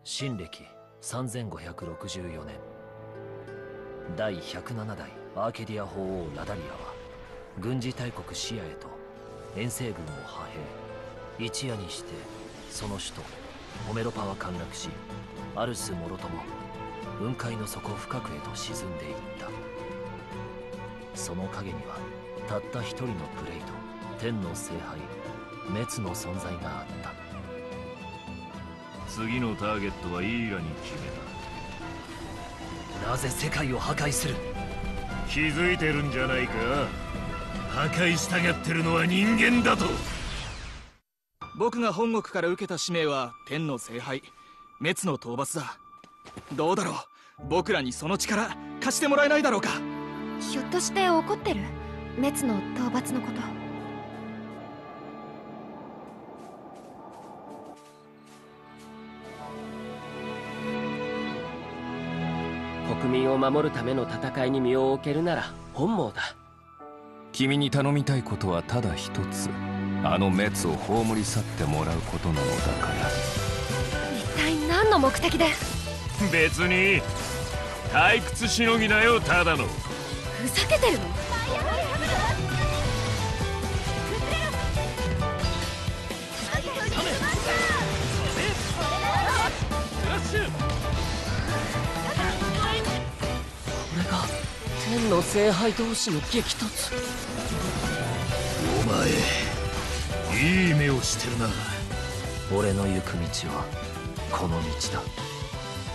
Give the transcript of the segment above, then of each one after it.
新暦3564年、第107代アーケディア法王ラダリアは軍事大国シアへと遠征軍を派兵。一夜にしてその首都オメロパは陥落し、アルスもろとも雲海の底深くへと沈んでいった。その陰にはたった一人のプレイと天の聖杯滅の存在があった。次のターゲットはイーラに決めた。なぜ世界を破壊する？気づいてるんじゃないか。破壊したがってるのは人間だと。僕が本国から受けた使命は天の聖杯滅の討伐だ。どうだろう、僕らにその力貸してもらえないだろうか。ひょっとして怒ってる？滅の討伐のこと。国民を守るための戦いに身を置けるなら本望だ。君に頼みたいことはただ一つ。あの滅を葬り去ってもらうことなのだから。一体何の目的で？別に退屈しのぎなよ、ただの。ふざけてるの？これが天の聖杯同士の激突。お前いい目をしてるな。俺の行く道はこの道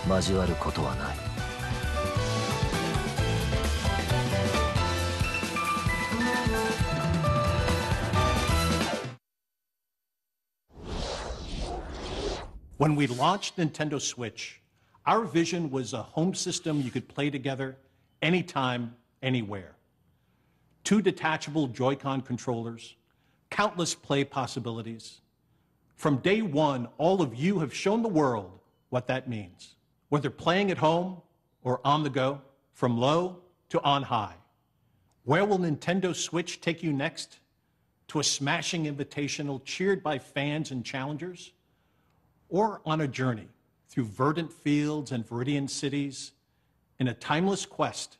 だ。交わることはない。When we launched Nintendo Switch, our vision was a home system you could play together anytime, anywhere. 2 detachable Joy-Con controllers, countless play possibilities. From day one, all of you have shown the world what that means. Whether playing at home or on the go, from low to on high. Where will Nintendo Switch take you next? To a smashing invitational cheered by fans and challengers? Or on a journey through verdant fields and viridian cities in a timeless quest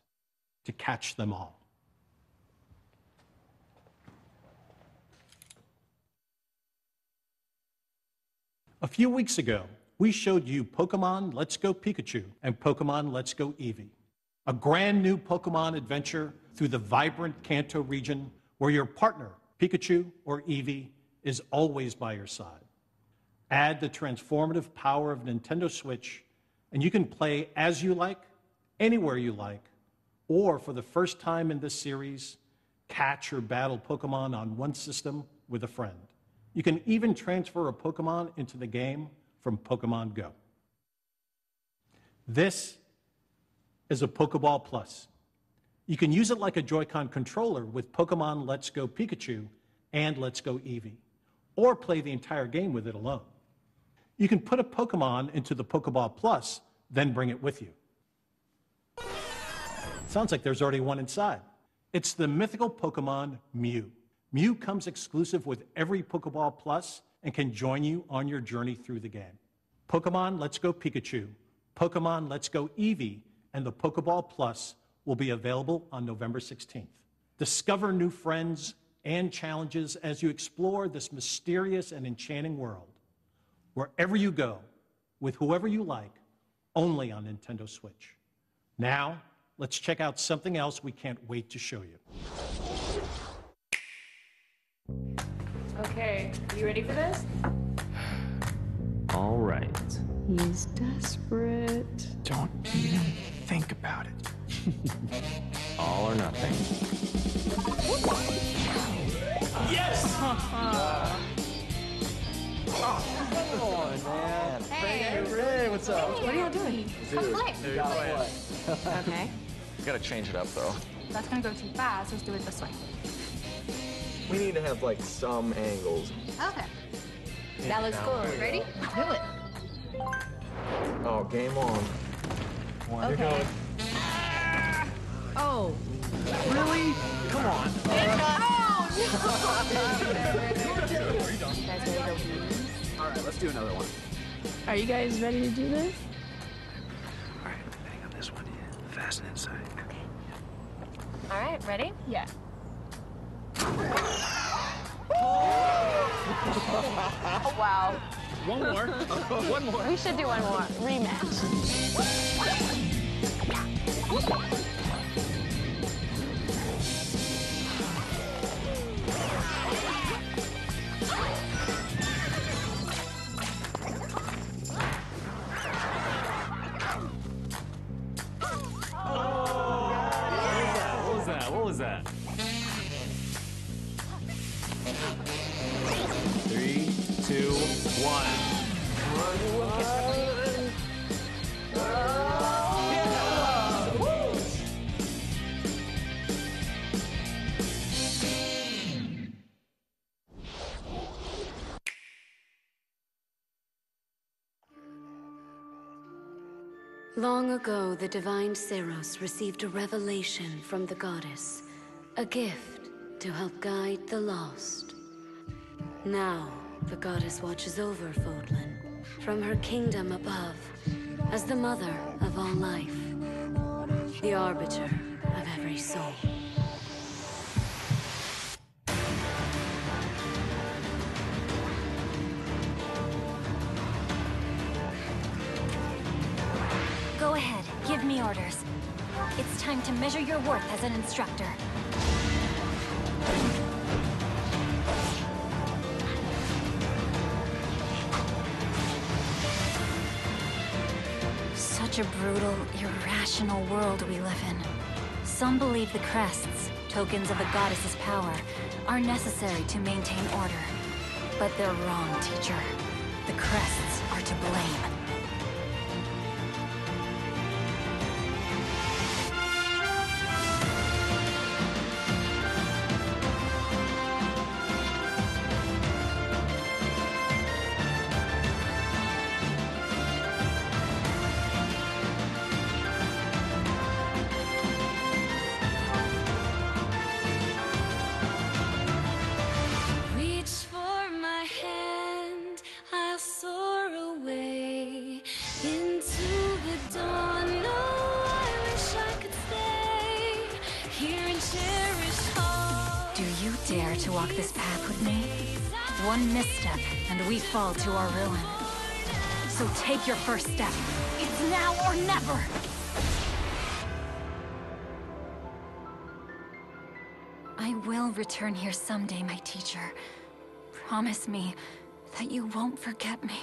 to catch them all? A few weeks ago, we showed you Pokemon Let's Go Pikachu and Pokemon Let's Go Eevee. A brand new Pokemon adventure through the vibrant Kanto region where your partner, Pikachu or Eevee, is always by your side. Add the transformative power of Nintendo Switch, and you can play as you like, anywhere you like, or for the first time in this series, catch or battle Pokemon on one system with a friend. You can even transfer a Pokemon into the game from Pokemon Go. This is a Pokeball Plus. You can use it like a Joy-Con controller with Pokemon Let's Go Pikachu and Let's Go Eevee, or play the entire game with it alone. You can put a Pokemon into the Pokeball Plus, then bring it with you. Sounds like there's already one inside. It's the mythical Pokemon Mew. Mew comes exclusive with every Pokeball Plus and can join you on your journey through the game. Pokemon Let's Go Pikachu, Pokemon Let's Go Eevee, and the Pokeball Plus will be available on November 16th. Discover new friends and challenges as you explore this mysterious and enchanting world. Wherever you go, with whoever you like, only on Nintendo Switch. Now, let's check out something else we can't wait to show you. Okay, you ready for this? All right. He's desperate. Don't even think about it. All or nothing. Yes! Hey, what's up? What are y'all doing? Come play. Okay. We gotta change it up, though. That's gonna go too fast. Let's do it this way. We need to have, like, some angles. Okay. That looks cool. Ready? Do it. Oh, game on. Okay. Oh. Really? Come on. Oh, no! You guys ready to go? All right, let's do another one. Are you guys ready to do this? All right, depending on this one, fasten inside. Okay. All right, ready? Yeah. Oh, wow. One more. One more. We should do one more. Rematch. What was that? 3, 2, 1. Long ago, the divine Seros received a revelation from the goddess, a gift to help guide the lost. Now, the goddess watches over Fodlan from her kingdom above as the mother of all life, the arbiter of every soul. Go ahead, give me orders. It's time to measure your worth as an instructor. Such a brutal, irrational world we live in. Some believe the crests, tokens of the goddess's power, are necessary to maintain order. But they're wrong, teacher. The crests are to blame. Dare to walk this path with me? One misstep, and we fall to our ruin. So take your first step. It's now or never! I will return here someday, my teacher. Promise me that you won't forget me.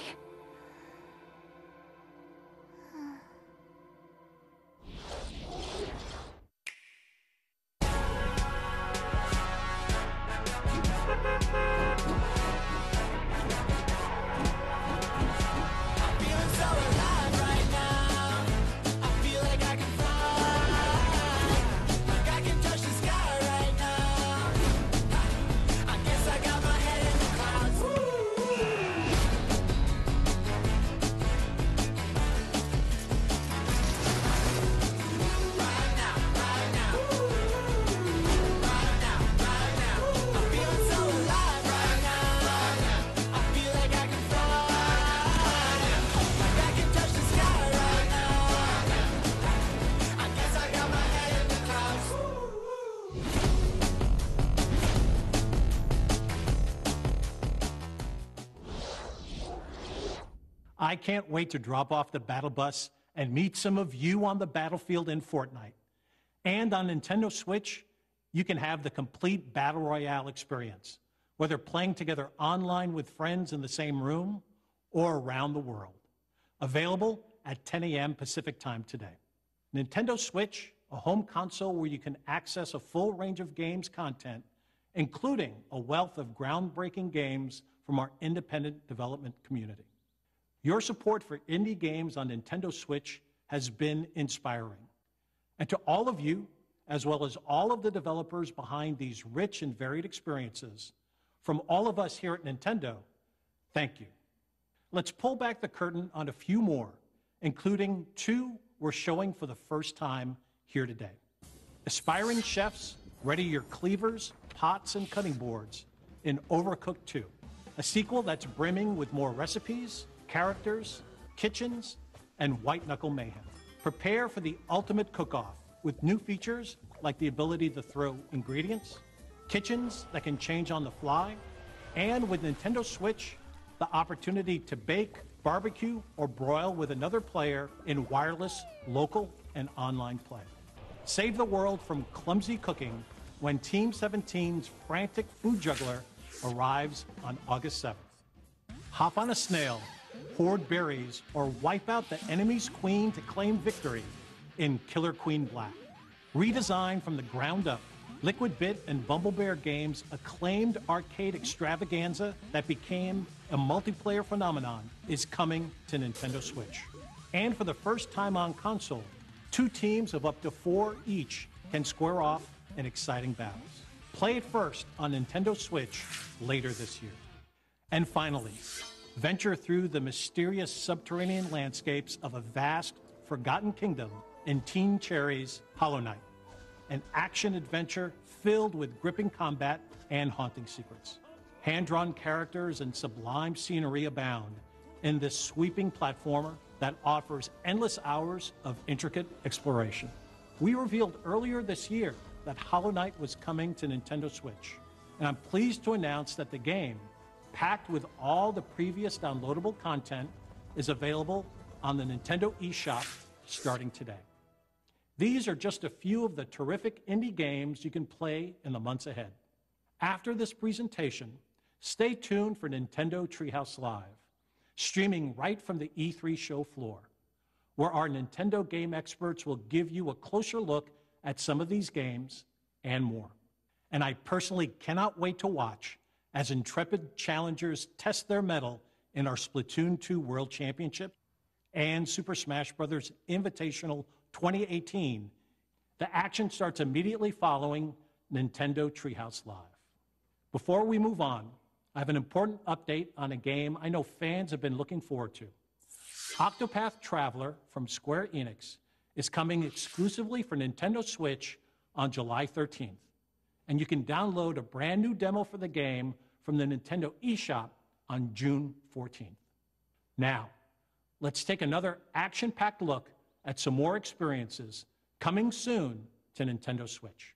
I can't wait to drop off the battle bus and meet some of you on the battlefield in Fortnite. And on Nintendo Switch, you can have the complete Battle Royale experience, whether playing together online with friends in the same room or around the world. Available at 10 a.m. Pacific Time today. Nintendo Switch, a home console where you can access a full range of games content, including a wealth of groundbreaking games from our independent development community. Your support for indie games on Nintendo Switch has been inspiring. And to all of you, as well as all of the developers behind these rich and varied experiences, from all of us here at Nintendo, thank you. Let's pull back the curtain on a few more, including two we're showing for the first time here today. Aspiring chefs, ready your cleavers, pots, and cutting boards in Overcooked 2, a sequel that's brimming with more recipes, characters, kitchens, and white-knuckle mayhem. Prepare for the ultimate cook-off with new features like the ability to throw ingredients, kitchens that can change on the fly, and with Nintendo Switch, the opportunity to bake, barbecue, or broil with another player in wireless, local, and online play. Save the world from clumsy cooking when Team 17's frantic food juggler arrives on August 7th. Hop on a snail, hoard berries, or wipe out the enemy's queen to claim victory in Killer Queen Black. Redesigned from the ground up, Liquid Bit and Bumble Bear Games' acclaimed arcade extravaganza that became a multiplayer phenomenon is coming to Nintendo Switch. And for the first time on console, 2 teams of up to 4 each can square off in exciting battles. Play it first on Nintendo Switch later this year. And finally, venture through the mysterious subterranean landscapes of a vast, forgotten kingdom in Teen Cherry's Hollow Knight, an action-adventure filled with gripping combat and haunting secrets. Hand-drawn characters and sublime scenery abound in this sweeping platformer that offers endless hours of intricate exploration. We revealed earlier this year that Hollow Knight was coming to Nintendo Switch, and I'm pleased to announce that the game, packed with all the previous downloadable content, is available on the Nintendo eShop starting today. These are just a few of the terrific indie games you can play in the months ahead. After this presentation, stay tuned for Nintendo Treehouse Live, streaming right from the E3 show floor, where our Nintendo game experts will give you a closer look at some of these games and more. And I personally cannot wait to watch as intrepid challengers test their mettle in our Splatoon 2 World Championship and Super Smash Bros. Invitational 2018. The action starts immediately following Nintendo Treehouse Live. Before we move on, I have an important update on a game I know fans have been looking forward to. Octopath Traveler from Square Enix is coming exclusively for Nintendo Switch on July 13th, and you can download a brand new demo for the game from the Nintendo eShop on June 14th. Now, let's take another action-packed look at some more experiences coming soon to Nintendo Switch.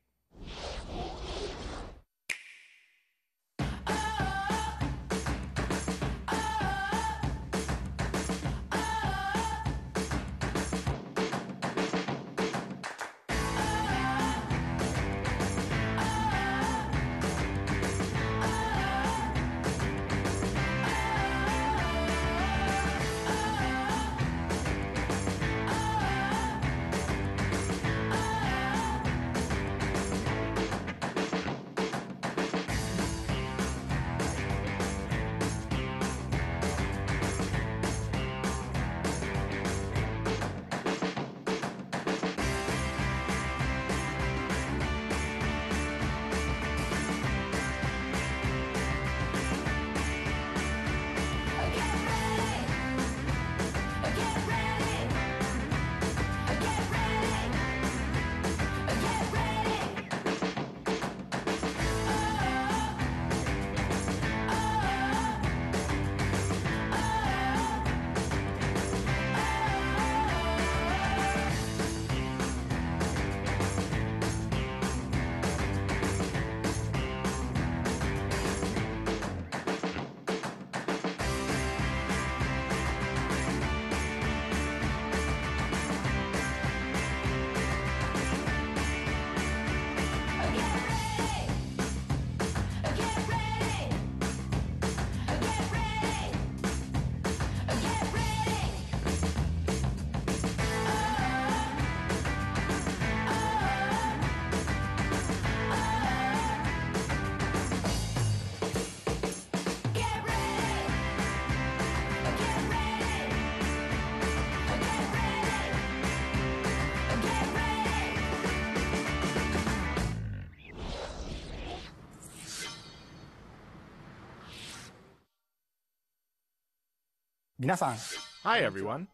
Hi everyone,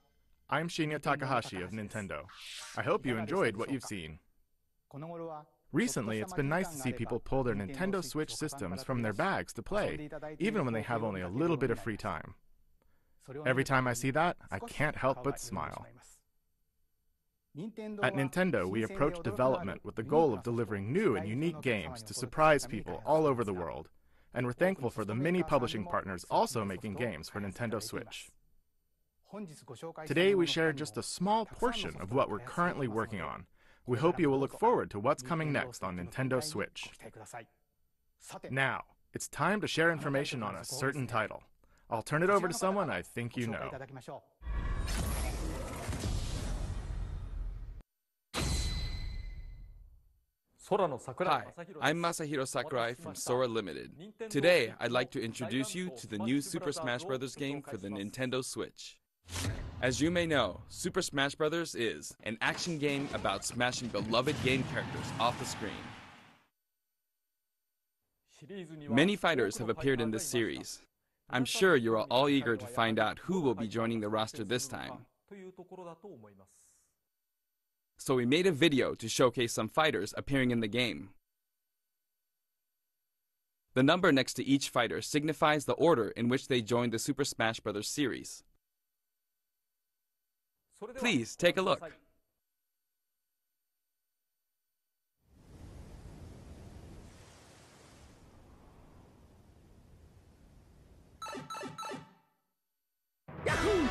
I'm Shinya Takahashi of Nintendo. I hope you enjoyed what you've seen. Recently, it's been nice to see people pull their Nintendo Switch systems from their bags to play, even when they have only a little bit of free time. Every time I see that, I can't help but smile. At Nintendo, we approach development with the goal of delivering new and unique games to surprise people all over the world, and we're thankful for the many publishing partners also making games for Nintendo Switch. Today, we share just a small portion of what we're currently working on. We hope you will look forward to what's coming next on Nintendo Switch. Now, it's time to share information on a certain title. I'll turn it over to someone I think you know. Hi, I'm Masahiro Sakurai from Sora Limited. Today, I'd like to introduce you to the new Super Smash Bros. Game for the Nintendo Switch. As you may know, Super Smash Bros. Is an action game about smashing beloved game characters off the screen. Many fighters have appeared in this series. I'm sure you are all eager to find out who will be joining the roster this time. So we made a video to showcase some fighters appearing in the game. The number next to each fighter signifies the order in which they joined the Super Smash Bros. Series. Please take a look. Yahoo!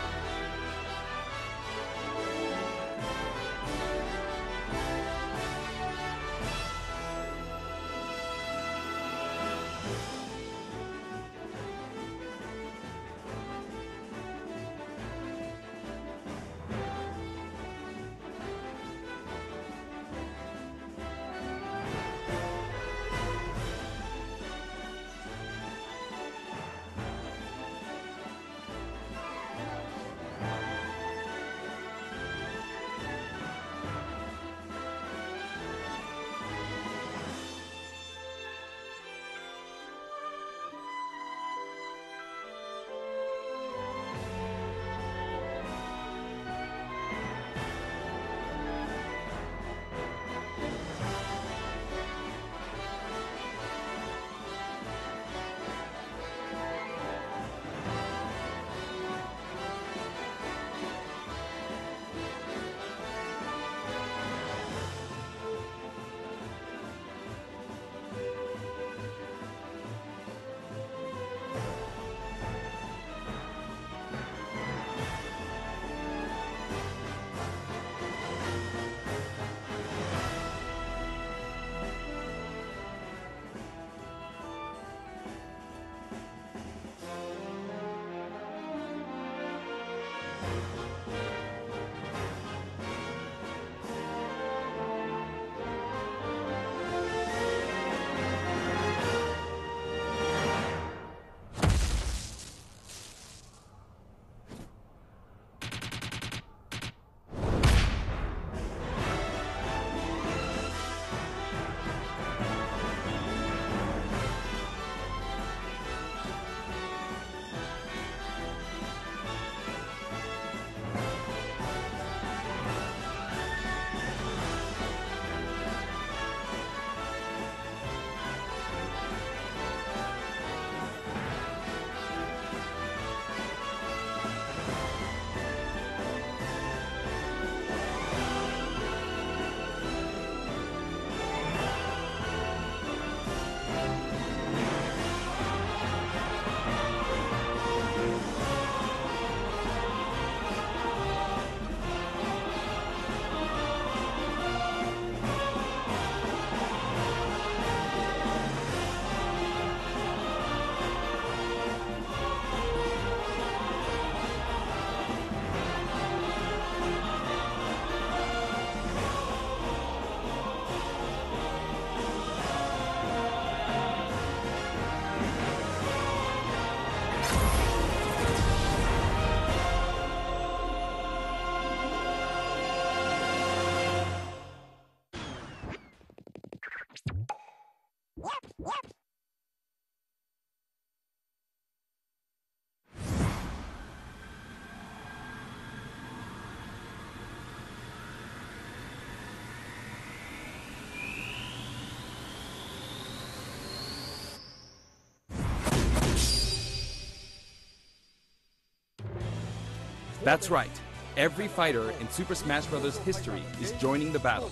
That's right. Every fighter in Super Smash Bros. History is joining the battle.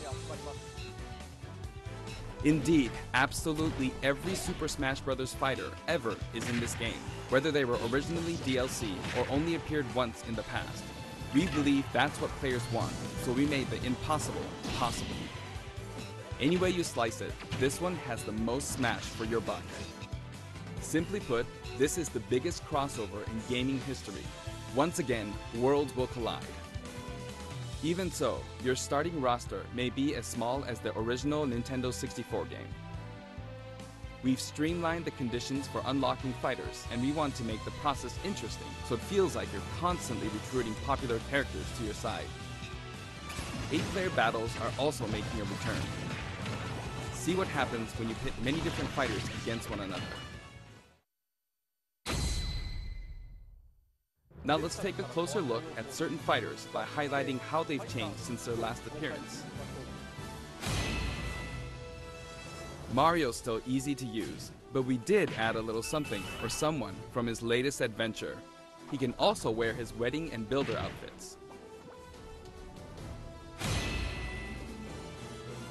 Indeed, absolutely every Super Smash Bros. Fighter ever is in this game, whether they were originally DLC or only appeared once in the past. We believe that's what players want, so we made the impossible possible. Any way you slice it, this one has the most Smash for your buck. Simply put, this is the biggest crossover in gaming history. Once again, worlds will collide. Even so, your starting roster may be as small as the original Nintendo 64 game. We've streamlined the conditions for unlocking fighters, and we want to make the process interesting, so it feels like you're constantly recruiting popular characters to your side. 8-player battles are also making a return. See what happens when you pit many different fighters against one another. Now let's take a closer look at certain fighters by highlighting how they've changed since their last appearance. Mario's still easy to use, but we did add a little something for someone from his latest adventure. He can also wear his wedding and builder outfits.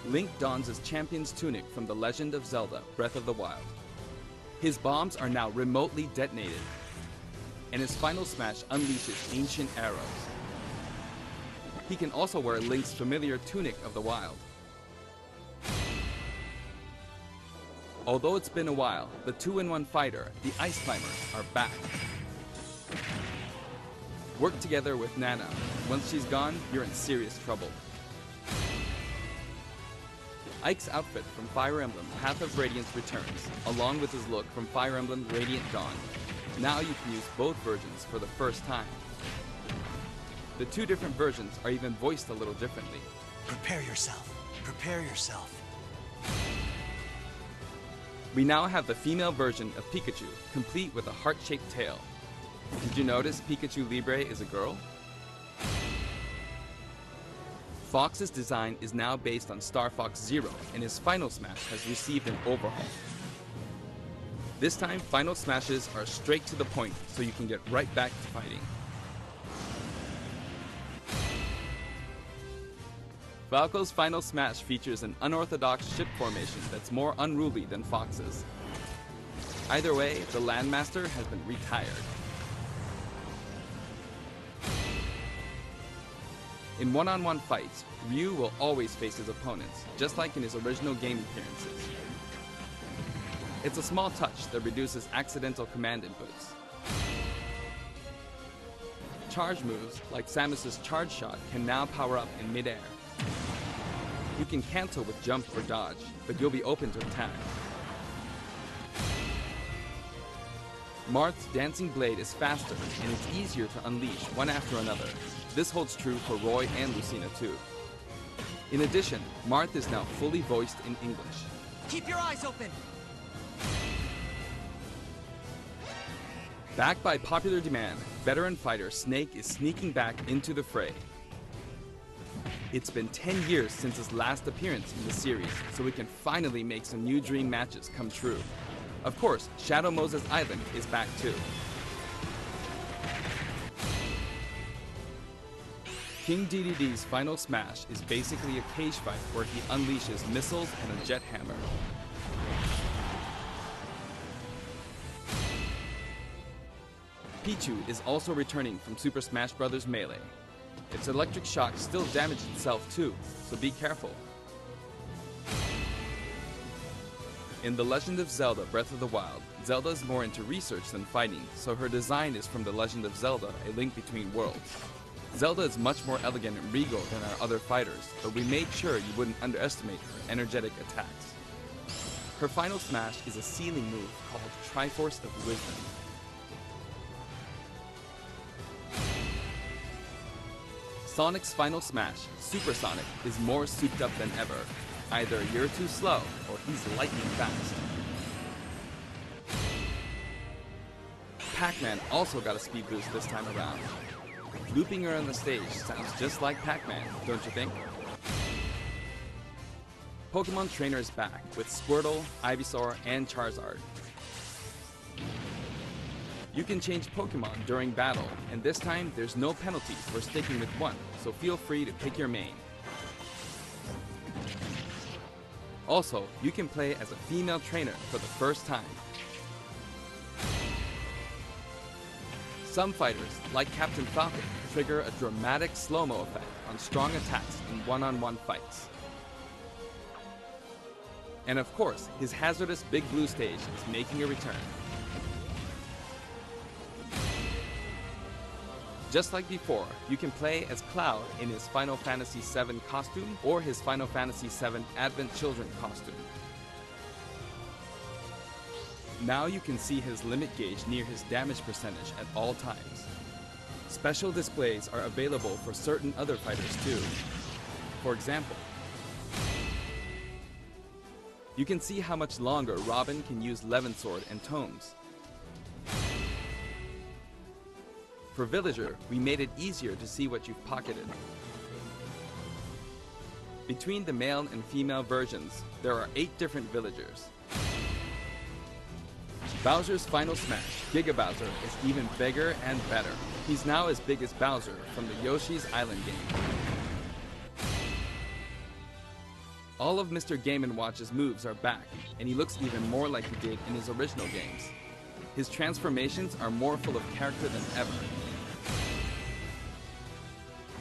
Link dons his champion's tunic from The Legend of Zelda: Breath of the Wild. His bombs are now remotely detonated, and his final smash unleashes ancient arrows. He can also wear Link's familiar Tunic of the Wild. Although it's been a while, the 2-in-1 fighter, the Ice Climbers, are back. Work together with Nana. Once she's gone, you're in serious trouble. Ike's outfit from Fire Emblem Path of Radiance returns, along with his look from Fire Emblem Radiant Dawn. Now you can use both versions for the first time. The two different versions are even voiced a little differently. Prepare yourself. Prepare yourself. We now have the female version of Pikachu, complete with a heart-shaped tail. Did you notice Pikachu Libre is a girl? Fox's design is now based on Star Fox Zero, and his final smash has received an overhaul. This time, final smashes are straight to the point, so you can get right back to fighting. Falco's final smash features an unorthodox ship formation that's more unruly than Fox's. Either way, the Landmaster has been retired. In one-on-one fights, Ryu will always face his opponents, just like in his original game appearances. It's a small touch that reduces accidental command inputs. Charge moves, like Samus's charge shot, can now power up in midair. You can cancel with jump or dodge, but you'll be open to attack. Marth's dancing blade is faster, and it's easier to unleash one after another. This holds true for Roy and Lucina too. In addition, Marth is now fully voiced in English. Keep your eyes open! Backed by popular demand, veteran fighter Snake is sneaking back into the fray. It's been 10 years since his last appearance in the series, so we can finally make some new dream matches come true. Of course, Shadow Moses Island is back too. King DDD's final smash is basically a cage fight where he unleashes missiles and a jet hammer. Pichu is also returning from Super Smash Bros. Melee. Its electric shock still damages itself too, so be careful. In The Legend of Zelda: Breath of the Wild, Zelda is more into research than fighting, so her design is from The Legend of Zelda: A Link Between Worlds. Zelda is much more elegant and regal than our other fighters, but we made sure you wouldn't underestimate her energetic attacks. Her final smash is a ceiling move called Triforce of Wisdom. Sonic's final smash, Super Sonic, is more souped up than ever. Either you're too slow, or he's lightning fast. Pac-Man also got a speed boost this time around. Looping around the stage sounds just like Pac-Man, don't you think? Pokemon Trainer is back with Squirtle, Ivysaur, and Charizard. You can change Pokemon during battle, and this time there's no penalties for sticking with one, so feel free to pick your main. Also, you can play as a female trainer for the first time. Some fighters, like Captain Falcon, trigger a dramatic slow-mo effect on strong attacks in one-on-one fights. And of course, his hazardous Big Blue stage is making a return. Just like before, you can play as Cloud in his Final Fantasy VII costume or his Final Fantasy VII Advent Children costume. Now you can see his limit gauge near his damage percentage at all times. Special displays are available for certain other fighters too. For example, you can see how much longer Robin can use Levin Sword and Tomes. For Villager, we made it easier to see what you've pocketed. Between the male and female versions, there are 8 different villagers. Bowser's Final Smash, Giga Bowser, is even bigger and better. He's now as big as Bowser from the Yoshi's Island game. All of Mr. Game & Watch's moves are back, and he looks even more like he did in his original games. His transformations are more full of character than ever.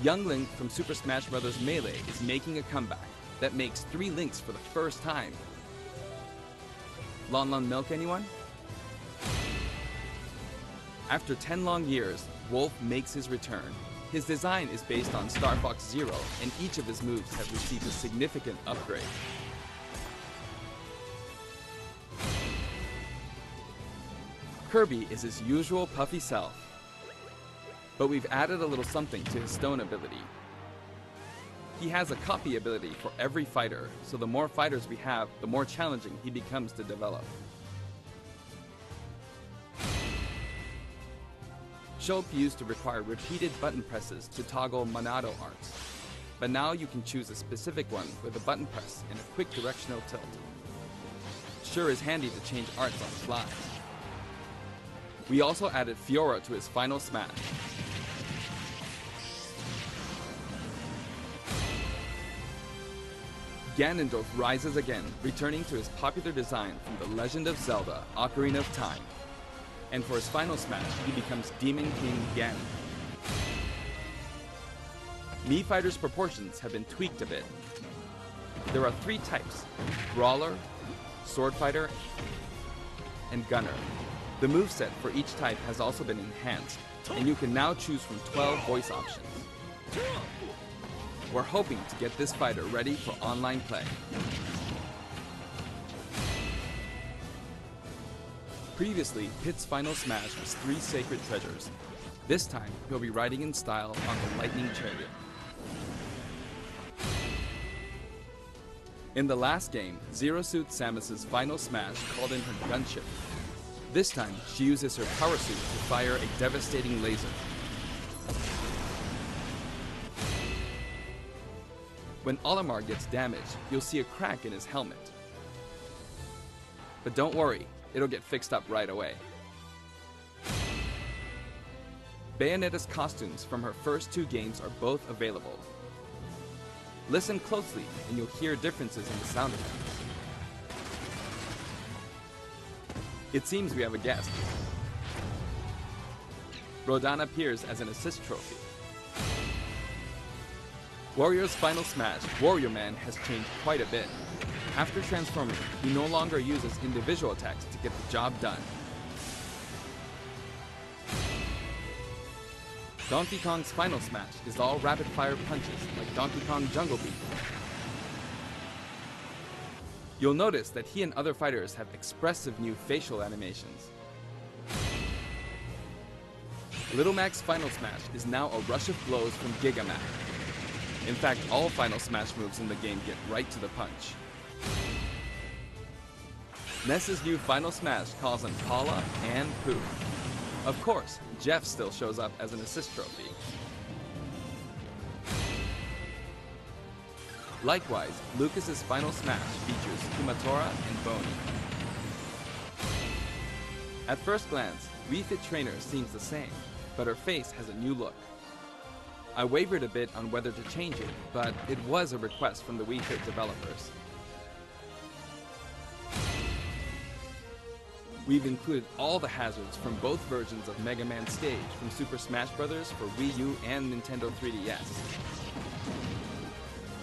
Young Link from Super Smash Bros. Melee is making a comeback that makes 3 Links for the first time. Lon Lon Milk, anyone? After 10 long years, Wolf makes his return. His design is based on Star Fox Zero, and each of his moves have received a significant upgrade. Kirby is his usual puffy self, but we've added a little something to his stone ability. He has a copy ability for every fighter, so the more fighters we have, the more challenging he becomes to develop. Shulk used to require repeated button presses to toggle Monado arts, but now you can choose a specific one with a button press and a quick directional tilt. Sure is handy to change arts on the fly. We also added Fiora to his Final Smash. Ganondorf rises again, returning to his popular design from The Legend of Zelda: Ocarina of Time. And for his Final Smash, he becomes Demon King Ganon. Mii Fighter's proportions have been tweaked a bit. There are 3 types: Brawler, Sword Fighter, and Gunner. The moveset for each type has also been enhanced, and you can now choose from 12 voice options. We're hoping to get this fighter ready for online play. Previously, Pit's Final Smash was 3 sacred treasures. This time, he'll be riding in style on the Lightning Chariot. In the last game, Zero Suit Samus's Final Smash called in her gunship. This time, she uses her power suit to fire a devastating laser. When Olimar gets damaged, you'll see a crack in his helmet. But don't worry, it'll get fixed up right away. Bayonetta's costumes from her first 2 games are both available. Listen closely and you'll hear differences in the sound effects. It seems we have a guest. Rodan appears as an assist trophy. Warrior's Final Smash, Warrior Man has changed quite a bit. After transforming, he no longer uses individual attacks to get the job done. Donkey Kong's Final Smash is all rapid-fire punches like Donkey Kong Jungle Beat. You'll notice that he and other fighters have expressive new facial animations. Little Mac's Final Smash is now a rush of blows from Giga Mac. In fact, all Final Smash moves in the game get right to the punch. Ness's new Final Smash calls on Paula and Pooh. Of course, Jeff still shows up as an assist trophy. Likewise, Lucas's Final Smash features Kumatora and Boney. At first glance, Wii Fit Trainer seems the same, but her face has a new look. I wavered a bit on whether to change it, but it was a request from the Wii Fit developers. We've included all the hazards from both versions of Mega Man Stage from Super Smash Bros. For Wii U and Nintendo 3DS.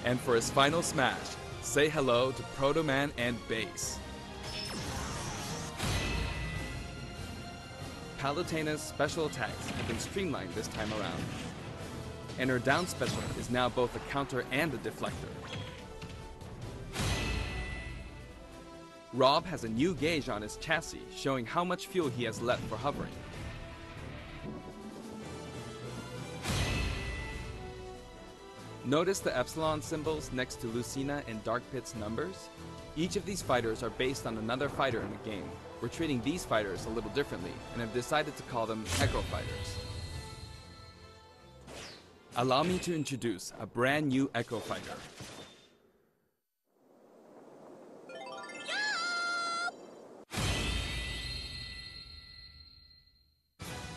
And for his final smash, say hello to Proto Man and Bass. Palutena's special attacks have been streamlined this time around. And her down special is now both a counter and a deflector. Rob has a new gauge on his chassis, showing how much fuel he has left for hovering. Notice the epsilon symbols next to Lucina and Dark Pit's numbers? Each of these fighters are based on another fighter in the game. We're treating these fighters a little differently, and have decided to call them Echo Fighters. Allow me to introduce a brand new Echo Fighter.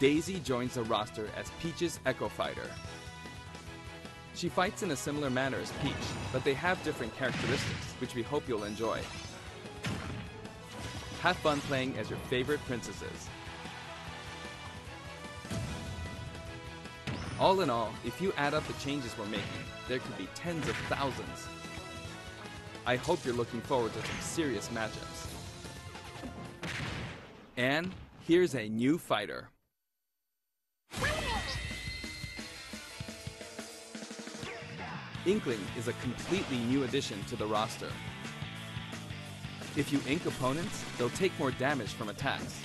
Daisy joins the roster as Peach's Echo Fighter. She fights in a similar manner as Peach, but they have different characteristics, which we hope you'll enjoy. Have fun playing as your favorite princesses. All in all, if you add up the changes we're making, there could be tens of thousands. I hope you're looking forward to some serious matchups. And here's a new fighter. Inkling is a completely new addition to the roster. If you ink opponents, they'll take more damage from attacks.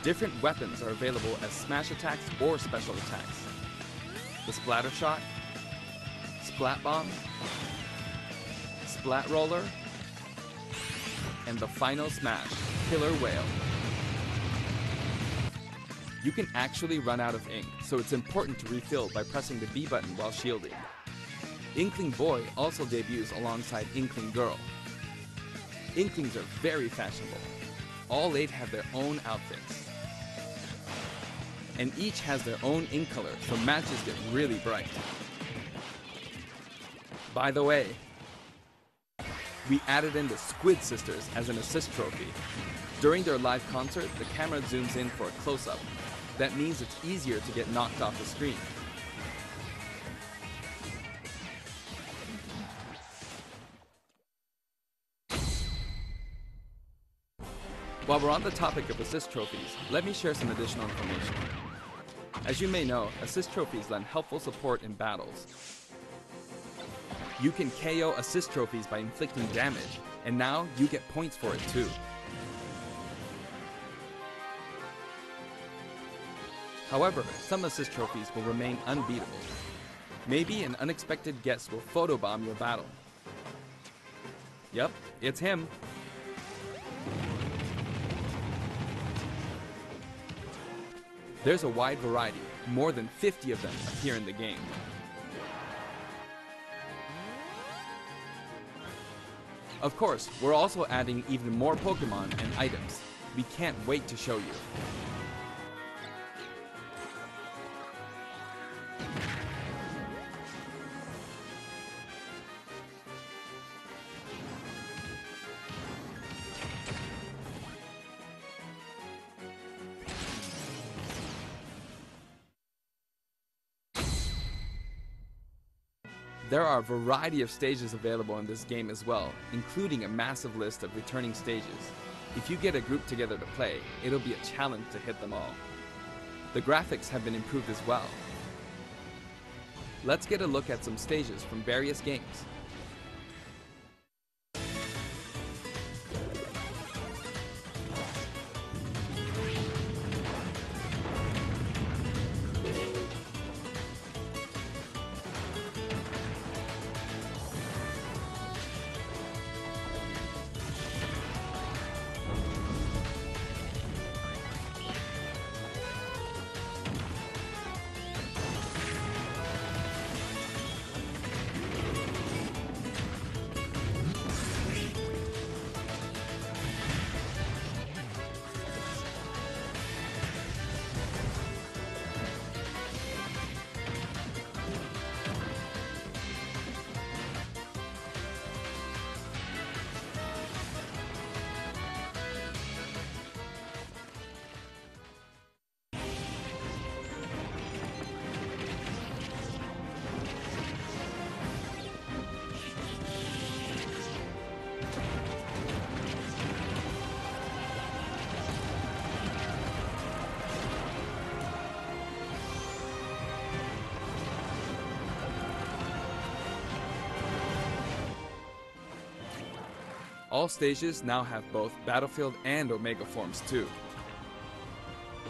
Different weapons are available as smash attacks or special attacks. The Splatter Shot, Splat Bomb, Splat Roller, and the final smash, Killer Whale. You can actually run out of ink, so it's important to refill by pressing the B button while shielding. Inkling Boy also debuts alongside Inkling Girl. Inklings are very fashionable. All 8 have their own outfits. And each has their own ink color, so matches get really bright. By the way, we added in the Squid Sisters as an assist trophy. During their live concert, the camera zooms in for a close-up. That means it's easier to get knocked off the screen. While we're on the topic of assist trophies, let me share some additional information. As you may know, assist trophies lend helpful support in battles. You can KO assist trophies by inflicting damage, and now you get points for it too. However, some assist trophies will remain unbeatable. Maybe an unexpected guest will photobomb your battle. Yep, it's him. There's a wide variety, more than 50 of them appear in the game. Of course, we're also adding even more Pokemon and items. We can't wait to show you. There are a variety of stages available in this game as well, including a massive list of returning stages. If you get a group together to play, it'll be a challenge to hit them all. The graphics have been improved as well. Let's get a look at some stages from various games. All stages now have both Battlefield and Omega forms too.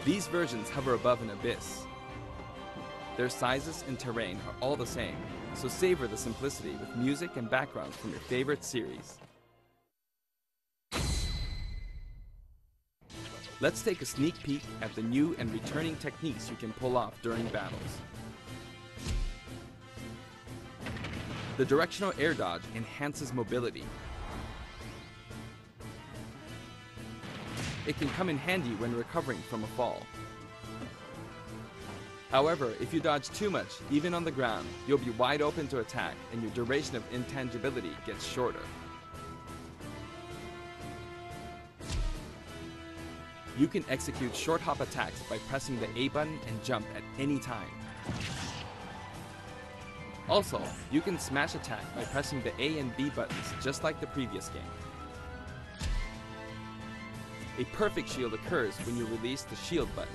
These versions hover above an abyss. Their sizes and terrain are all the same, so savor the simplicity with music and backgrounds from your favorite series. Let's take a sneak peek at the new and returning techniques you can pull off during battles. The directional air dodge enhances mobility. It can come in handy when recovering from a fall. However, if you dodge too much, even on the ground, you'll be wide open to attack and your duration of intangibility gets shorter. You can execute short hop attacks by pressing the A button and jump at any time. Also, you can smash attack by pressing the A and B buttons just like the previous game. A perfect shield occurs when you release the shield button.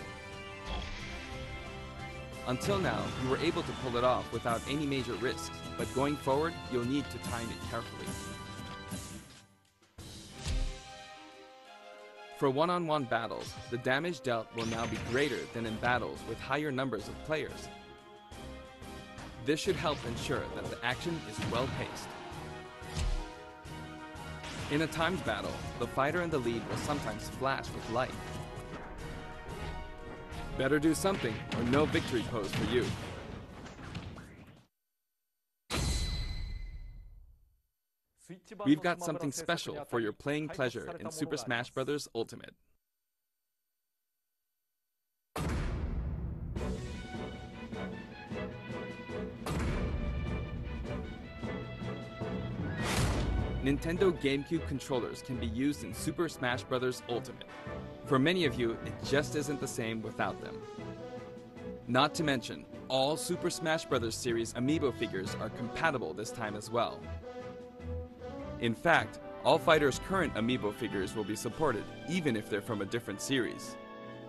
Until now, you were able to pull it off without any major risks, but going forward, you'll need to time it carefully. For one-on-one battles, the damage dealt will now be greater than in battles with higher numbers of players. This should help ensure that the action is well-paced. In a timed battle, the fighter in the lead will sometimes flash with light. Better do something, or no victory pose for you. We've got something special for your playing pleasure in Super Smash Bros. Ultimate. Nintendo GameCube controllers can be used in Super Smash Bros. Ultimate. For many of you, it just isn't the same without them. Not to mention, all Super Smash Bros. Series amiibo figures are compatible this time as well. In fact, all fighters' current amiibo figures will be supported, even if they're from a different series.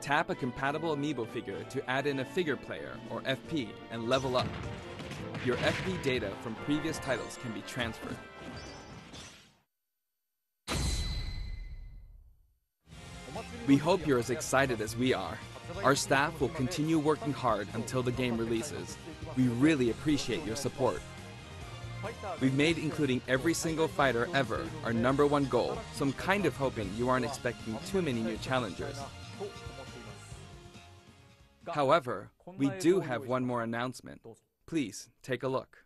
Tap a compatible amiibo figure to add in a figure player, or FP, and level up. Your FP data from previous titles can be transferred. We hope you're as excited as we are. Our staff will continue working hard until the game releases. We really appreciate your support. We've made including every single fighter ever our #1 goal, so I'm kind of hoping you aren't expecting too many new challengers. However, we do have one more announcement. Please take a look.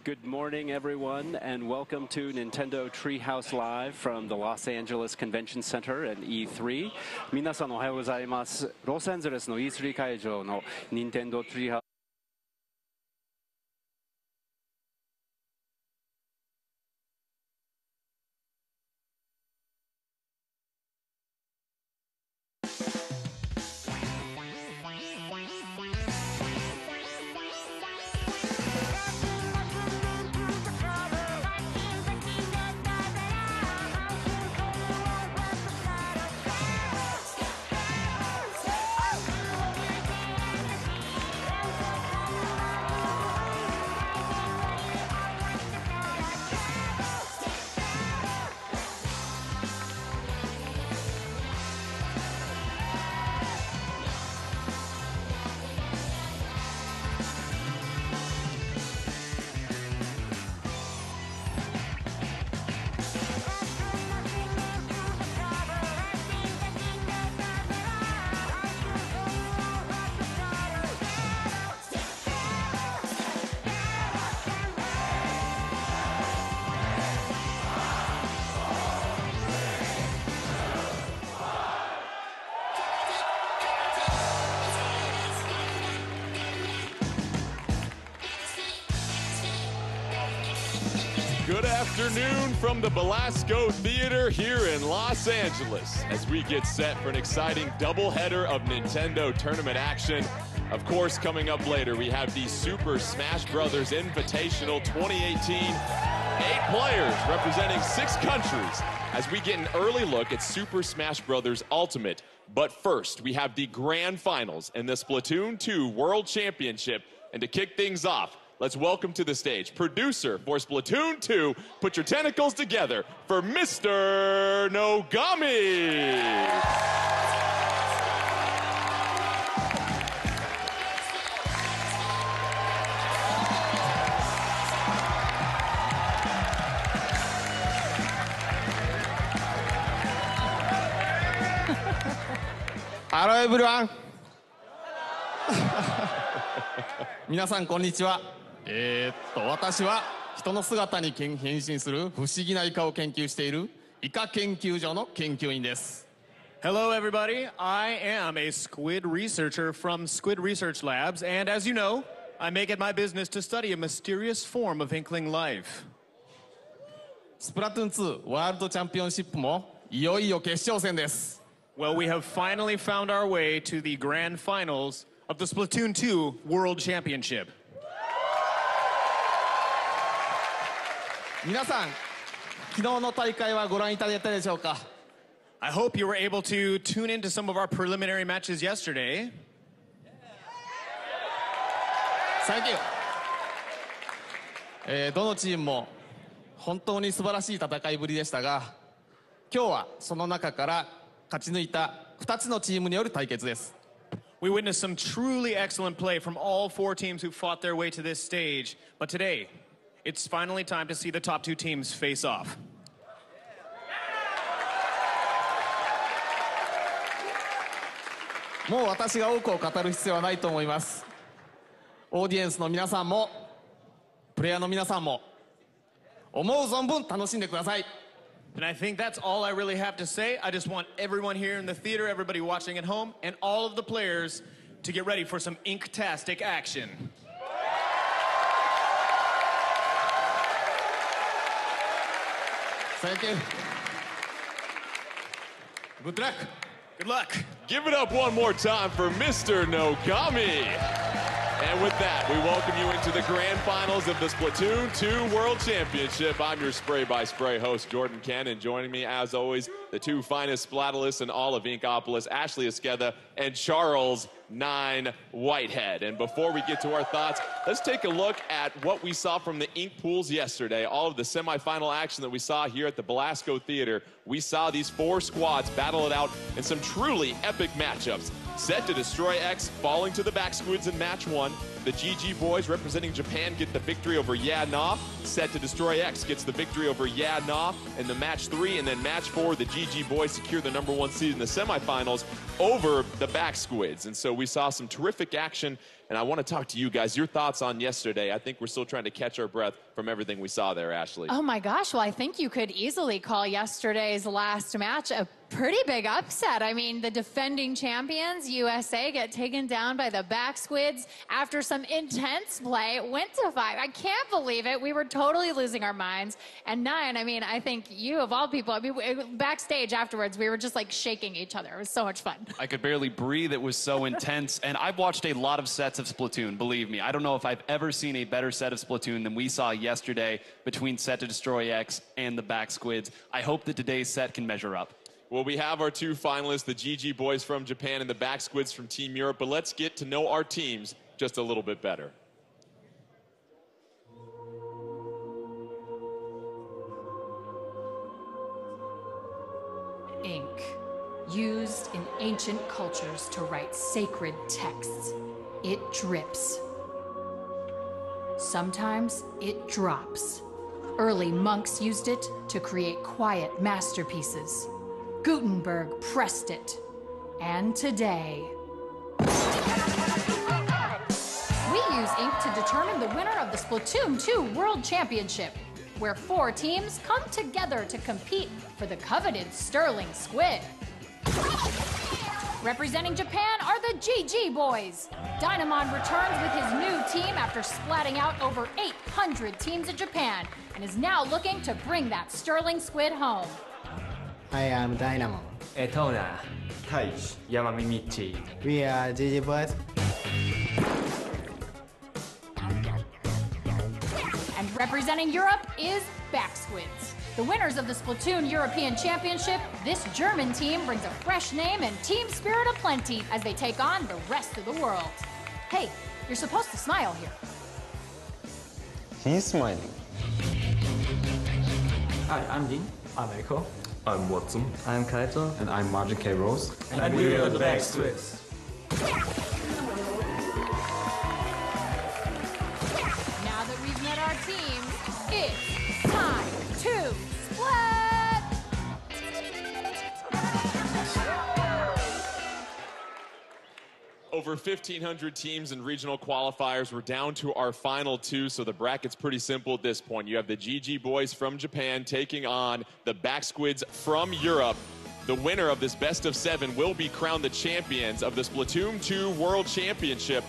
Good morning, everyone, and welcome to Nintendo Treehouse Live from the Los Angeles Convention Center at E3. 皆さんおはようございます。ロサンゼルスの E3 会場の Nintendo Treehouse Good afternoon from the Belasco Theater here in Los Angeles as we get set for an exciting doubleheader of Nintendo tournament action. Of course, coming up later, we have the Super Smash Bros. Invitational 2018. 8 players representing 6 countries as we get an early look at Super Smash Bros. Ultimate. But first, we have the grand finals in the Splatoon 2 World Championship. And to kick things off, let's welcome to the stage producer for Splatoon 2. Put your tentacles together for Mr. Nogami. Hello everyone. 皆さんこんにちは。私は人の姿に変身する不思議なイカを研究しているイカ研究所の研究員です。Hello everybody, I am a squid researcher from Squid Research Labs, and as you know, I make it my business to study a mysterious form of inkling life. スプラトゥーン2ワールドチャンピオンシップもいよいよ決勝戦です。Well, we have finally found our way to the grand finals of the Splatoon 2 World Championship. 皆さん、昨日の大会はご覧いただいたでしょうか? I hope you were able to tune into some of our preliminary matches yesterday. Thank you. どのチームも本当に素晴らしい戦いぶりでしたが、今日はその中から勝ち抜いた2つのチームによる対決です。We witnessed some truly excellent play from all 4 teams who fought their way to this stage, but today, it's finally time to see the top 2 teams face off. もう私が多くを語る必要はないと思います。オーディエンスの皆さんも、プレイヤーの皆さんも、思う存分楽しんでください。And I think that's all I really have to say. I just want everyone here in the theater, everybody watching at home, and all of the players to get ready for some inktastic action. Thank you. Good luck. Good luck. Give it up one more time for Mr. Nogami. And with that, we welcome you into the grand finals of the Splatoon 2 World Championship. I'm your spray-by-spray host, Jordan Ken, and joining me, as always, the 2 finest Splatalists in all of Inkopolis, Ashley Esqueda and Charles 9 Whitehead. And before we get to our thoughts, let's take a look at what we saw from the ink pools yesterday, all of the semifinal action that we saw here at the Belasco Theater. We saw these 4 squads battle it out in some truly epic matchups. Set to Destroy X falling to the back squids in match 1. The GG boys representing Japan get the victory over Yeah Nah. Set to Destroy X gets the victory over Yeah Nah in the match 3, and then match 4, the GG boys secure the #1 seed in the semifinals over the back squids. And so we saw some terrific action, and I want to talk to you guys. Your thoughts on yesterday? I think we're still trying to catch our breath from everything we saw there, Ashley. Oh my gosh, well, I think you could easily call yesterday's last match a pretty big upset. I mean, the defending champions, USA, get taken down by the Back Squids after some intense play. It went to 5. I can't believe it. We were totally losing our minds. And 9, I mean, I think you, of all people, I mean, backstage afterwards, we were just like shaking each other. It was so much fun. I could barely breathe. It was so intense. And I've watched a lot of sets of Splatoon, believe me. I don't know if I've ever seen a better set of Splatoon than we saw yesterday between Set to Destroy X and the Back Squids. I hope that today's set can measure up. Well, we have our 2 finalists, the GG boys from Japan and the Back Squids from Team Europe, but let's get to know our teams just a little bit better. Ink, used in ancient cultures to write sacred texts. It drips. Sometimes it drops. Early monks used it to create quiet masterpieces. Gutenberg pressed it. And today, we use ink to determine the winner of the Splatoon 2 World Championship, where 4 teams come together to compete for the coveted Sterling Squid. Representing Japan are the GG boys. Dynamon returns with his new team after splatting out over 800 teams in Japan and is now looking to bring that Sterling Squid home. I am Dynamo. Etona. Taiji. Yamamichi. We are GG boys. And representing Europe is Back Squids. The winners of the Splatoon European Championship, this German team brings a fresh name and team spirit aplenty as they take on the rest of the world. Hey, you're supposed to smile here. He's smiling. Hi, I'm Dean. I'm Echo. I'm Watson. I'm Kaito. And I'm Magic K. Rose. And we are the Back Squids. Now that we've met our teams, it's time to split! Over 1,500 teams and regional qualifiers. We're down to our final 2, so the bracket's pretty simple at this point. You have the GG boys from Japan taking on the Back Squids from Europe. The winner of this best of 7 will be crowned the champions of the Splatoon 2 World Championship.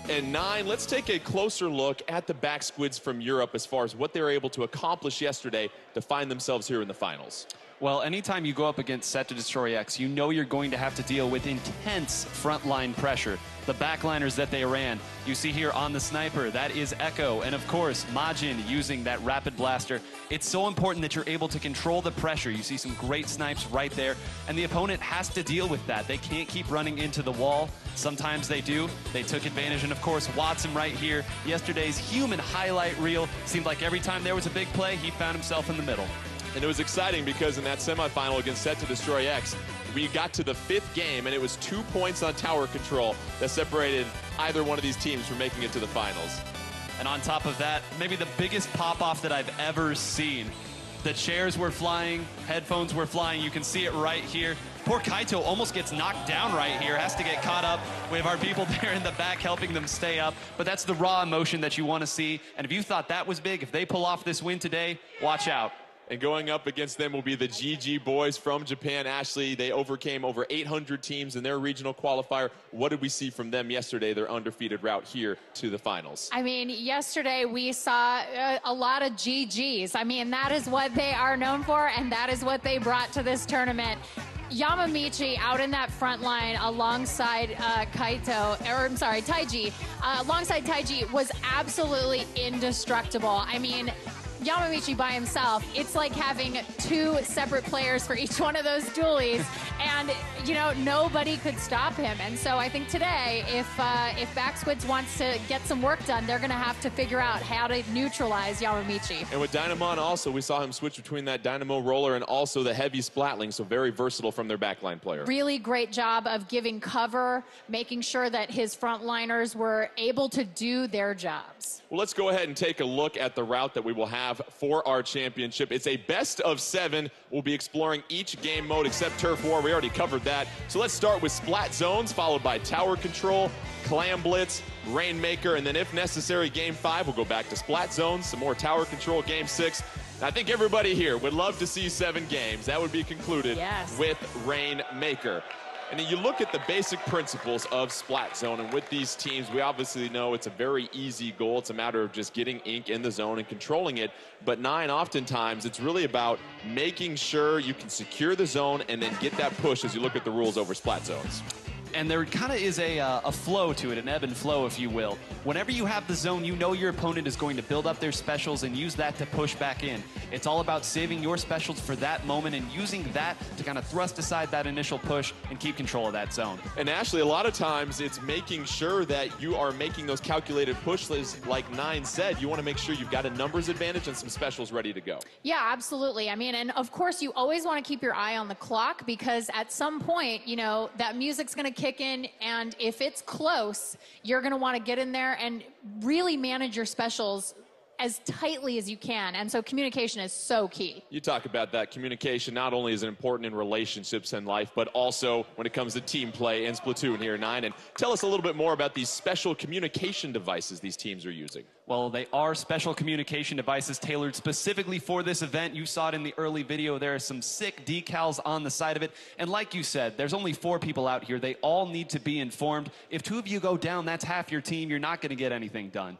And 9, let's take a closer look at the Back Squids from Europe as far as what they were able to accomplish yesterday to find themselves here in the finals. Well, anytime you go up against Set to Destroy X, you know you're going to have to deal with intense frontline pressure. The backliners that they ran, you see here on the sniper, that is Echo, and of course, Majin using that rapid blaster. It's so important that you're able to control the pressure. You see some great snipes right there, and the opponent has to deal with that. They can't keep running into the wall. Sometimes they do. They took advantage, and of course, Watson right here. Yesterday's human highlight reel seemed like every time there was a big play, he found himself in the middle. And it was exciting because in that semifinal against Set to Destroy X, we got to the 5th game, and it was 2 points on tower control that separated either one of these teams from making it to the finals. And on top of that, maybe the biggest pop-off that I've ever seen. The chairs were flying, headphones were flying. You can see it right here. Poor Kaito almost gets knocked down right here, has to get caught up. We have our people there in the back helping them stay up. But that's the raw emotion that you want to see. And if you thought that was big, if they pull off this win today, watch out. And going up against them will be the GG boys from Japan. Ashley, they overcame over 800 teams in their regional qualifier. What did we see from them yesterday, their undefeated route here to the finals? I mean, yesterday we saw a lot of GGs. I mean, that is what they are known for, and that is what they brought to this tournament. Yamamichi out in that front line alongside Taiji, alongside Taiji was absolutely indestructible. I mean, Yamamichi by himself, it's like having 2 separate players for each one of those dualies, and you know, nobody could stop him. And so I think today, if Back Squids wants to get some work done, they're going to have to figure out how to neutralize Yamamichi. And with Dynamon also, we saw him switch between that Dynamo roller and also the heavy splatling, so very versatile from their backline player. Really great job of giving cover, making sure that his frontliners were able to do their jobs. Well, let's go ahead and take a look at the route that we will have have for our championship. It's a best of 7. We'll be exploring each game mode except Turf War. We already covered that. So let's start with Splat Zones, followed by Tower Control, Clam Blitz, Rainmaker, and then if necessary, Game 5, we'll go back to Splat Zones, some more Tower Control, Game 6. I think everybody here would love to see 7 games. That would be concluded with Rainmaker. And then you look at the basic principles of Splat Zone, and with these teams, we obviously know it's a very easy goal. It's a matter of just getting ink in the zone and controlling it. But 9, oftentimes, it's really about making sure you can secure the zone and then get that push as you look at the rules over Splat Zones. And there kind of is a flow to it, an ebb and flow, if you will. Whenever you have the zone, you know your opponent is going to build up their specials and use that to push back in. It's all about saving your specials for that moment and using that to kind of thrust aside that initial push and keep control of that zone. And Ashley, a lot of times it's making sure that you are making those calculated pushes. Like 9 said, you want to make sure you've got a numbers advantage and some specials ready to go. Yeah, absolutely. I mean, and of course, you always want to keep your eye on the clock because at some point, you know, that music's going to kick in, and if it's close, you're going to want to get in there and really manage your specials as tightly as you can. And so communication is so key. You talk about that. Communication not only is important in relationships and life, but also when it comes to team play in Splatoon here, 9. And tell us a little bit more about these special communication devices these teams are using. Well, they are special communication devices tailored specifically for this event. You saw it in the early video. There are some sick decals on the side of it. And like you said, there's only 4 people out here. They all need to be informed. If 2 of you go down, that's half your team. You're not going to get anything done.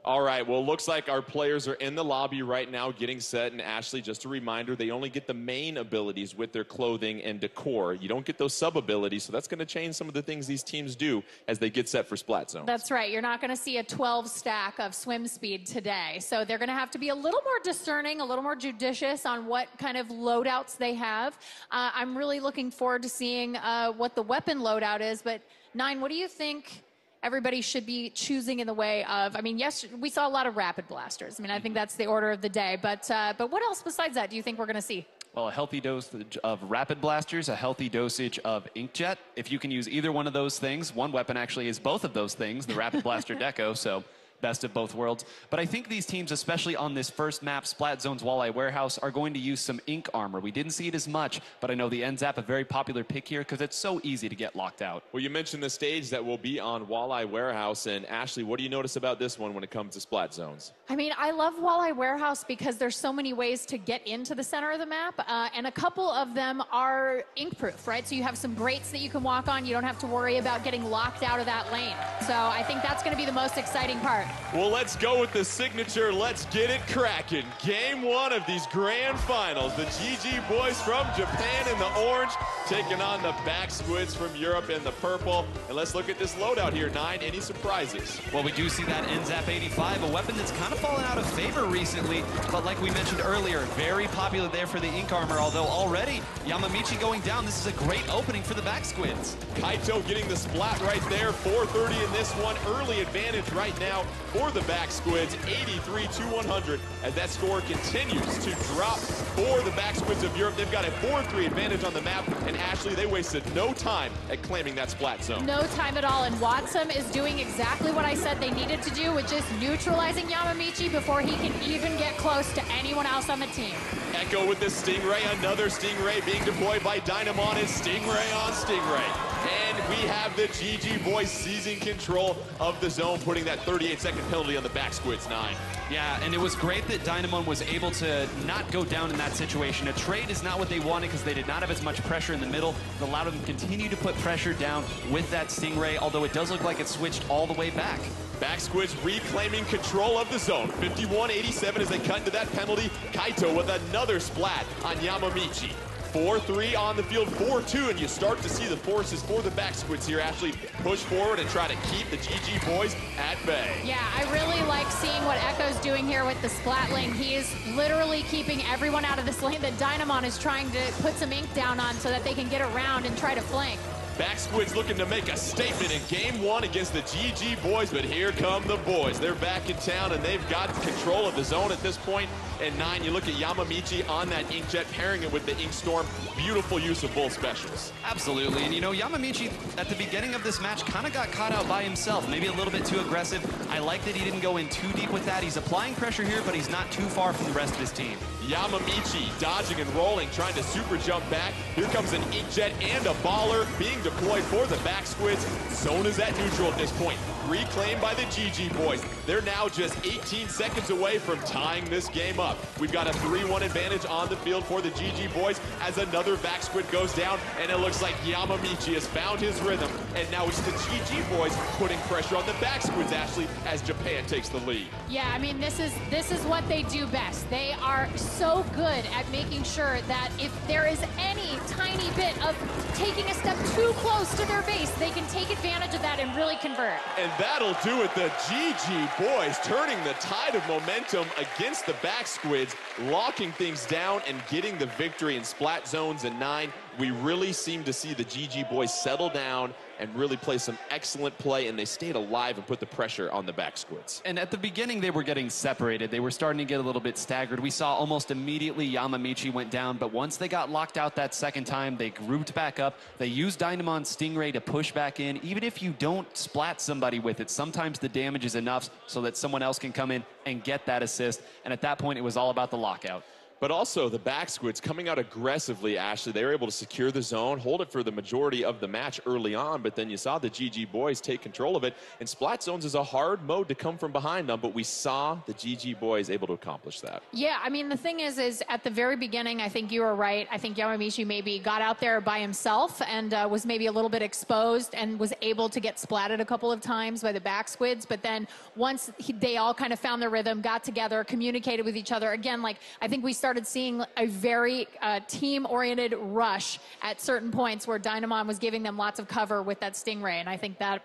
All right, well, looks like our players are in the lobby right now getting set. And Ashley, just a reminder, they only get the main abilities with their clothing and decor. You don't get those sub-abilities, so that's going to change some of the things these teams do as they get set for Splat Zones. That's right. You're not going to see a 12 stack of swim speed today. So they're going to have to be a little more discerning, a little more judicious on what kind of loadouts they have. I'm really looking forward to seeing what the weapon loadout is. But 9, what do you think everybody should be choosing in the way of? I mean, yes, we saw a lot of rapid blasters. I mean, I think that's the order of the day. But what else besides that do you think we're going to see? Well, a healthy dosage of rapid blasters, a healthy dosage of inkjet. If you can use either one of those things, one weapon actually is both of those things, the rapid blaster deco, so best of both worlds. But I think these teams, especially on this first map, Splat Zone's Walleye Warehouse, are going to use some ink armor. We didn't see it as much, but I know the NZAP, a very popular pick here because it's so easy to get locked out. Well, you mentioned the stage that will be on Walleye Warehouse. And Ashley, what do you notice about this one when it comes to Splat Zones? I mean, I love Walleye Warehouse because there's so many ways to get into the center of the map, and a couple of them are ink-proof, right? So you have some grates that you can walk on. You don't have to worry about getting locked out of that lane. So I think that's going to be the most exciting part. Well, let's go with the signature. Let's get it cracking. Game 1 of these grand finals. The GG boys from Japan in the orange taking on the back squids from Europe in the purple. And let's look at this loadout here, 9. Any surprises? Well, we do see that NZAP 85, a weapon that's kind of fallen out of favor recently, but like we mentioned earlier, very popular there for the ink armor, although already Yamamichi going down. This is a great opening for the back squids. Kaito getting the splat right there, 430 in this one. Early advantage right now for the back squids, 83 to 100, as that score continues to drop for the back squids of Europe. They've got a 4-3 advantage on the map, and Ashley, they wasted no time at claiming that splat zone. No time at all, and Watson is doing exactly what I said they needed to do, which is neutralizing Yamamichi before he can even get close to anyone else on the team. Echo with the Stingray, another Stingray being deployed by Dynamon. It's Stingray on Stingray. And we have the GG boys seizing control of the zone, putting that 38-second penalty on the back squids, 9. Yeah, and it was great that Dynamon was able to not go down in that situation. A trade is not what they wanted because they did not have as much pressure in the middle. It allowed them to continue to put pressure down with that Stingray, although it does look like it switched all the way back. Back squids reclaiming control of the zone. 51-87 as they cut into that penalty. Kaito with another splat on Yamamichi. 4-3 on the field, 4-2, and you start to see the forces for the back squids here actually push forward and try to keep the GG boys at bay. Yeah, I really like seeing what Echo's doing here with the splat lane. He is literally keeping everyone out of this lane that Dynamon is trying to put some ink down on so that they can get around and try to flank. Back Squids looking to make a statement in game one against the GG boys, but here come the boys. They're back in town, and they've got control of the zone at this point. And 9, you look at Yamamichi on that Inkjet, pairing it with the Ink Storm. Beautiful use of both specials. Absolutely, and you know, Yamamichi at the beginning of this match kind of got caught out by himself, maybe a little bit too aggressive. I like that he didn't go in too deep with that. He's applying pressure here, but he's not too far from the rest of his team. Yamamichi dodging and rolling, trying to super jump back. Here comes an Inkjet and a baller being deployed for the Back Squids. Zone is at neutral at this point. Reclaimed by the GG boys. They're now just 18 seconds away from tying this game up. We've got a 3-1 advantage on the field for the GG boys as another Back Squid goes down, and it looks like Yamamichi has found his rhythm. And now it's the GG boys putting pressure on the Back Squids, Ashley, as Japan takes the lead. Yeah, I mean, this is what they do best. They are so good at making sure that if there is any tiny bit of taking a step too close to their base, they can take advantage of that and really convert. And that'll do it. The GG boys turning the tide of momentum against the Back Squids, locking things down and getting the victory in Splat Zones and 9. We really seem to see the GG boys settle down and really play some excellent play, and they stayed alive and put the pressure on the Back Squids. And at the beginning, they were getting separated. They were starting to get a little bit staggered. We saw almost immediately Yamamichi went down, but once they got locked out that second time, they grouped back up. They used Dynamon's Stingray to push back in. Even if you don't splat somebody with it, sometimes the damage is enough so that someone else can come in and get that assist. And at that point, it was all about the lockout. But also the Back Squids coming out aggressively, Ashley. They were able to secure the zone, hold it for the majority of the match early on, but then you saw the GG boys take control of it. And Splat Zones is a hard mode to come from behind them, but we saw the GG boys able to accomplish that. Yeah, I mean, the thing is at the very beginning, I think you were right. I think Yamamichi maybe got out there by himself and was maybe a little bit exposed and was able to get splatted a couple of times by the Back Squids. But then once they all kind of found their rhythm, got together, communicated with each other, again, like I think we started seeing a very team-oriented rush at certain points where Dynamon was giving them lots of cover with that Stingray, and I think that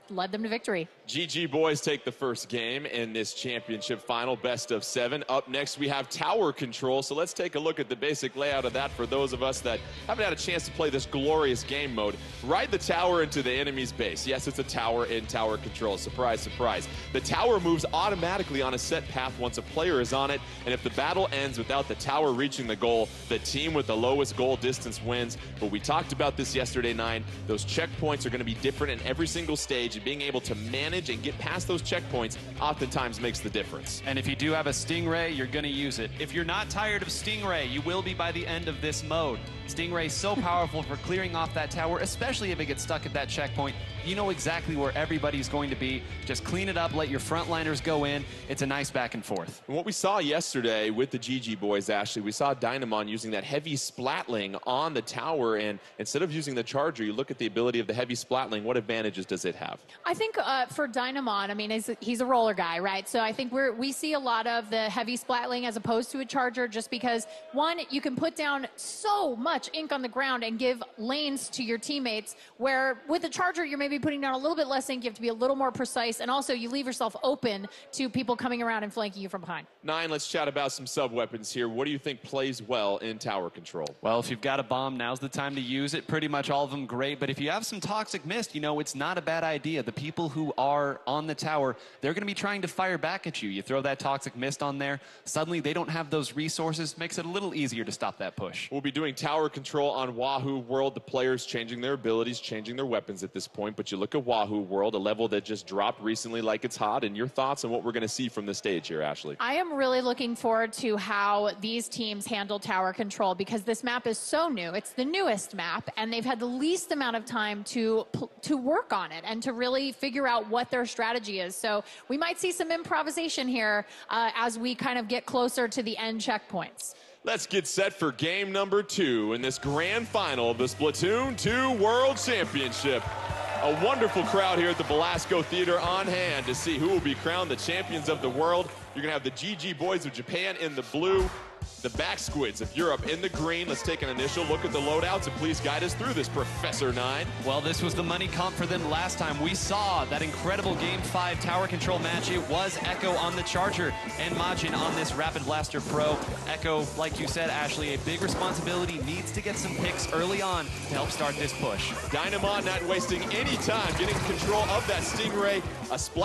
led them to victory. GG boys take the first game in this championship final, best of 7. Up next, we have tower control. So let's take a look at the basic layout of that for those of us that haven't had a chance to play this glorious game mode. Ride the tower into the enemy's base. Yes, it's a tower in tower control. Surprise, surprise. The tower moves automatically on a set path once a player is on it. And if the battle ends without the tower reaching the goal, the team with the lowest goal distance wins. But we talked about this yesterday, 9. Those checkpoints are going to be different in every single stage, and being able to manage and get past those checkpoints oftentimes makes the difference. And if you do have a Stingray, you're going to use it. If you're not tired of Stingray, you will be by the end of this mode. Stingray is so powerful for clearing off that tower, especially if it gets stuck at that checkpoint. You know exactly where everybody's going to be. Just clean it up, let your frontliners go in. It's a nice back and forth. And what we saw yesterday with the GG boys, Ashley, we saw Dynamon using that heavy splatling on the tower, and instead of using the charger, you look at the ability of the heavy splatling. What advantages does it have? I think for Dynamon, I mean, he's a roller guy, right? So I think we see a lot of the heavy splatling as opposed to a charger, just because, one, you can put down so much ink on the ground and give lanes to your teammates, where with a charger, you're maybe putting down a little bit less ink, you have to be a little more precise, and also you leave yourself open to people coming around and flanking you from behind. 9, let's chat about some sub-weapons here. What do you think plays well in tower control? Well, if you've got a bomb, now's the time to use it. Pretty much all of them great, but if you have some toxic mist, you know, it's not a bad idea. The people who are on the tower, they're going to be trying to fire back at you. You throw that toxic mist on there, suddenly they don't have those resources, makes it a little easier to stop that push. We'll be doing tower control on Wahoo World. The players changing their abilities, changing their weapons at this point, but you look at Wahoo World, a level that just dropped recently like it's hot, and your thoughts on what we're going to see from the stage here, Ashley? I am really looking forward to how these teams handle tower control, because this map is so new. It's the newest map, and they've had the least amount of time to work on it and to really figure out what their strategy is. So we might see some improvisation here as we kind of get closer to the end checkpoints. Let's get set for game number 2 in this grand final of the Splatoon 2 World Championship. A wonderful crowd here at the Belasco Theater on hand to see who will be crowned the champions of the world. You're going to have the GG boys of Japan in the blue, The back squids of Europe in the green. Let's take an initial look at the loadouts and please guide us through this, Professor 9. Well, this was the money comp for them last time. We saw that incredible Game 5 tower control match. It was Echo on the Charger and Majin on this Rapid Blaster Pro. Echo, like you said, Ashley, a big responsibility, needs to get some picks early on to help start this push. Dynamon not wasting any time getting control of that Stingray. A splash